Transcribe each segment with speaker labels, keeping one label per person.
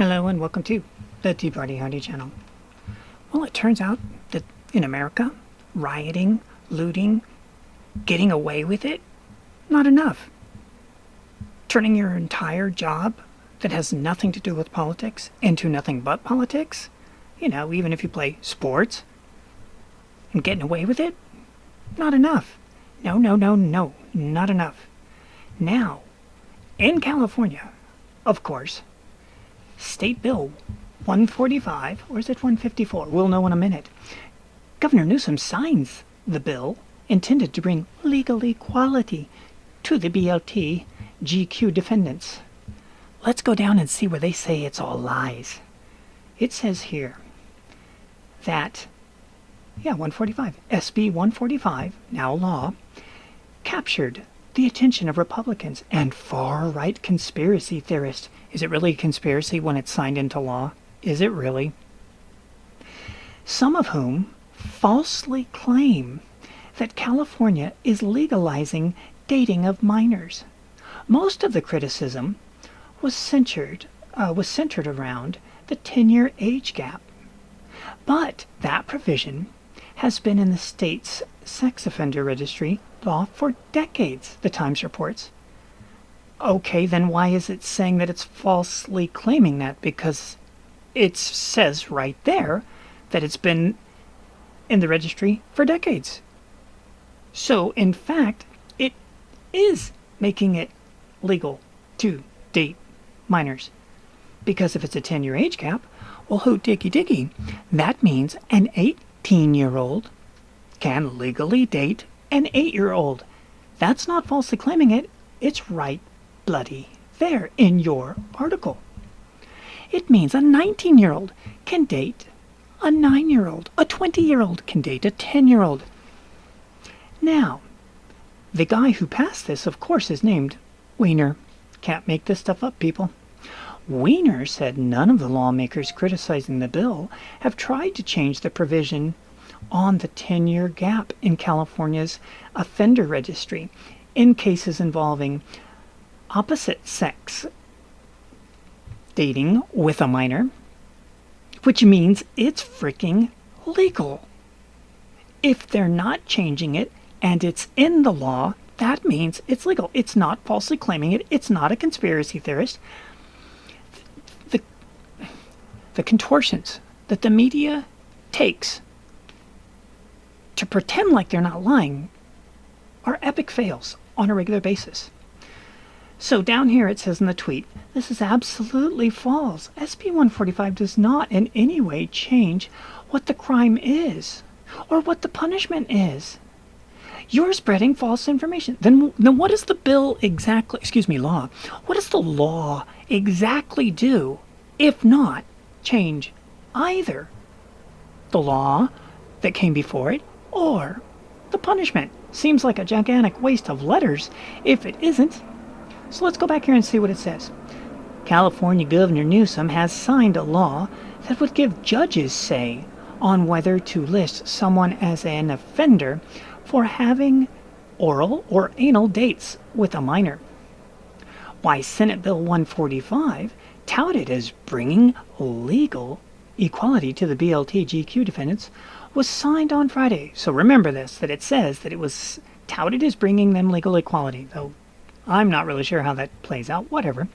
Speaker 1: Hello and welcome to the Tea Party Howdy channel. Well, it turns out that in America, rioting, looting, getting away with it, not enough. Turning your entire job that has nothing to do with politics into nothing but politics, even if you play sports, and getting away with it, not enough. No, not enough. Now, in California, of course, State Bill 145, or is it 154? We'll know in a minute. Governor Newsom signs the bill intended to bring legal equality to the BLT GQ defendants. Let's go down and see where they say it's all lies. It says here that, 145, SB 145, now law, captured the attention of Republicans and far-right conspiracy theorists. Is it really a conspiracy when it's signed into law? Is it really? Some of whom falsely claim that California is legalizing dating of minors. Most of the criticism was centered around the 10-year age gap. But that provision has been in the state's sex offender registry law for decades, the Times reports. Okay, then why is it saying that it's falsely claiming that? Because it says right there that it's been in the registry for decades. So, in fact, it is making it legal to date minors. Because if it's a 10-year age gap, well, hoot diggy, that means an 18-year-old can legally date an 8-year-old. That's not falsely claiming it. It's right bloody there in your article. It means a 19-year-old can date a 9-year-old. A 20-year-old can date a 10-year-old. Now, the guy who passed this, of course, is named Weiner. Can't make this stuff up, people. Weiner said none of the lawmakers criticizing the bill have tried to change the provision on the 10-year gap in California's offender registry in cases involving opposite sex dating with a minor, which means it's freaking legal. If they're not changing it and it's in the law, that means it's legal. It's not falsely claiming it. It's not a conspiracy theorist. The contortions that the media takes to pretend like they're not lying are epic fails on a regular basis. So down here it says in the tweet, this is absolutely false. SB 145 does not in any way change what the crime is or what the punishment is. You're spreading false information. Then what does the bill exactly, law, what does the law exactly do if not change either the law that came before it or the punishment? Seems like a gigantic waste of letters if it isn't. So let's go back here and see what it says. California Governor Newsom has signed a law that would give judges say on whether to list someone as an offender for having oral or anal dates with a minor. Why Senate Bill 145, touted as bringing legal equality to the BLT GQ defendants, was signed on Friday. So remember this, that it says that it was touted as bringing them legal equality, though I'm not really sure how that plays out. Whatever.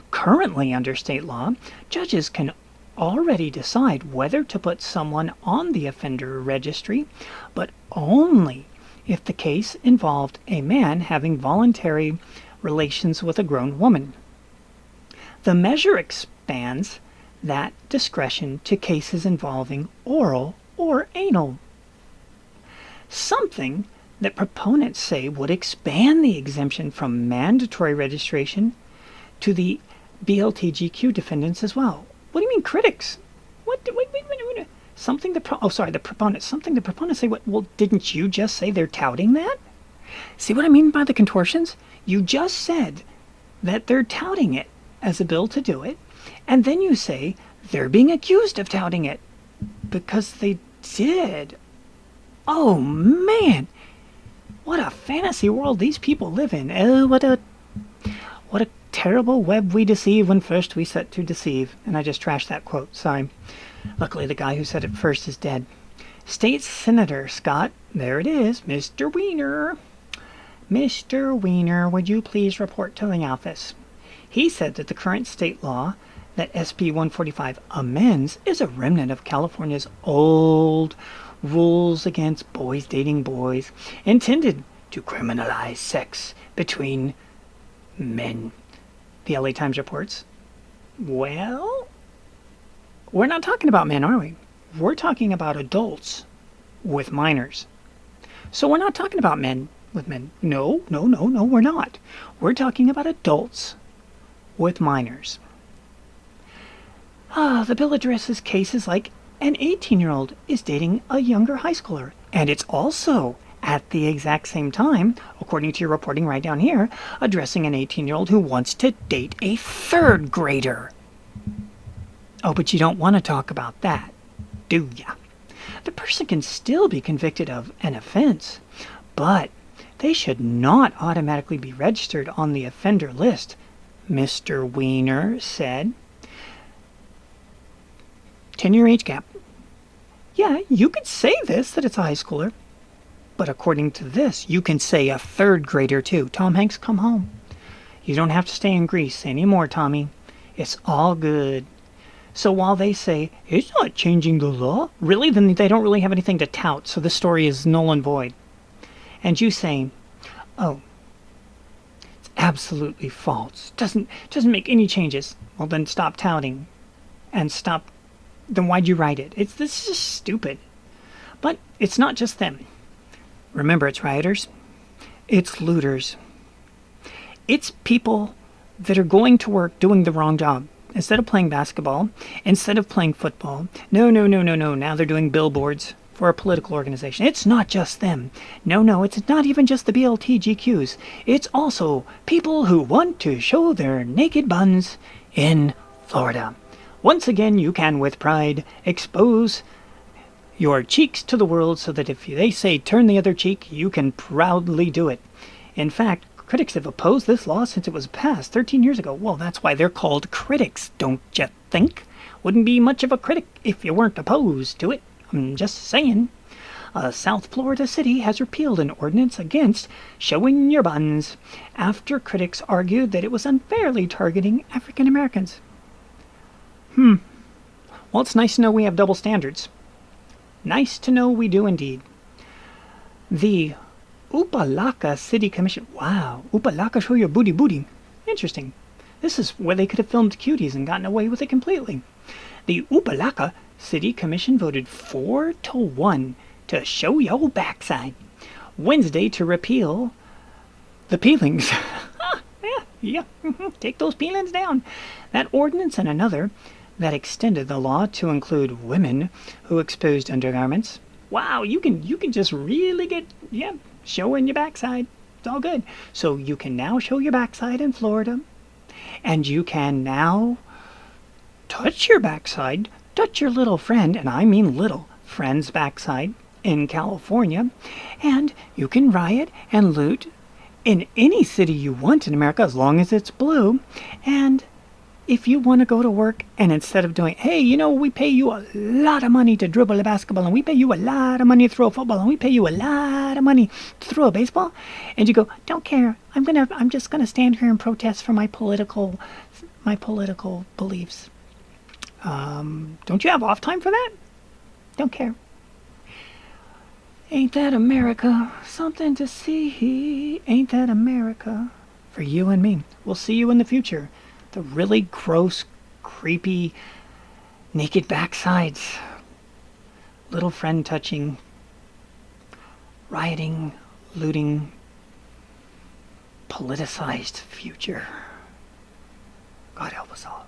Speaker 1: Currently, under state law, judges can already decide whether to put someone on the offender registry, but only if the case involved a man having voluntary relations with a grown woman. The measure expands that discretion to cases involving oral or anal. Something that proponents say would expand the exemption from mandatory registration to the BLTGQ defendants as well. What do you mean critics? Wait. The proponents say, well, didn't you just say they're touting that? See what I mean by the contortions? You just said that they're touting it as a bill to do it, and then you say they're being accused of touting it because they did. Oh, man. What a fantasy world these people live in. Oh, what a terrible web we deceive when first we set to deceive. And I just trashed that quote, sorry. Luckily, the guy who said it first is dead. State Senator Scott, there it is, Mr. Wiener. Mr. Wiener, would you please report to the office? He said that the current state law that SB 145 amends is a remnant of California's old rules against boys dating boys, intended to criminalize sex between men. The LA Times reports. Well, we're not talking about men, are we? We're talking about adults with minors. So we're not talking about men with men. No, we're not. We're talking about adults with minors. The bill addresses cases like an 18-year-old is dating a younger high schooler. And it's also, at the exact same time, according to your reporting right down here, addressing an 18-year-old who wants to date a third grader. Oh, but you don't want to talk about that, do ya? The person can still be convicted of an offense, but they should not automatically be registered on the offender list, Mr. Wiener said. 10-year age gap. Yeah, you could say this, that it's a high schooler. But according to this, you can say a third grader too. Tom Hanks, come home. You don't have to stay in Greece anymore, Tommy. It's all good. So while they say, it's not changing the law, really, then they don't really have anything to tout, so the story is null and void. And you saying, oh, it's absolutely false. Doesn't make any changes. Well, then stop touting. And stop. Then why'd you write it? This is just stupid. But it's not just them. Remember, it's rioters. It's looters. It's people that are going to work doing the wrong job. Instead of playing basketball, instead of playing football, no. Now they're doing billboards for a political organization. It's not just them. No, it's not even just the BLTGQs. It's also people who want to show their naked buns in Florida. Once again, you can, with pride, expose your cheeks to the world so that if they say turn the other cheek, you can proudly do it. In fact, critics have opposed this law since it was passed 13 years ago. Well, that's why they're called critics, don't you think? Wouldn't be much of a critic if you weren't opposed to it. I'm just saying. A South Florida city has repealed an ordinance against showing your buns after critics argued that it was unfairly targeting African Americans. Well, it's nice to know we have double standards. Nice to know we do indeed. The Opa-locka City Commission. Wow, Opa-locka, show your booty. Interesting. This is where they could have filmed cuties and gotten away with it completely. The Opa-locka City Commission voted 4-1 to show your backside Wednesday to repeal the peelings. Yeah, take those peelings down. That ordinance and another that extended the law to include women who exposed undergarments. Wow, you can just really get, showing your backside. It's all good. So you can now show your backside in Florida, and you can now touch your backside, touch your little friend, and I mean little friend's backside in California, and you can riot and loot in any city you want in America as long as it's blue. And if you want to go to work and instead of doing, hey, we pay you a lot of money to dribble a basketball, and we pay you a lot of money to throw a football, and we pay you a lot of money to throw a baseball, and you go, don't care, I'm just gonna stand here and protest for my political beliefs. Don't you have off time for that? Don't care. Ain't that America? Something to see. Ain't that America? For you and me. We'll see you in the future. The really gross, creepy, naked backsides. Little friend touching. Rioting, looting, politicized future. God help us all.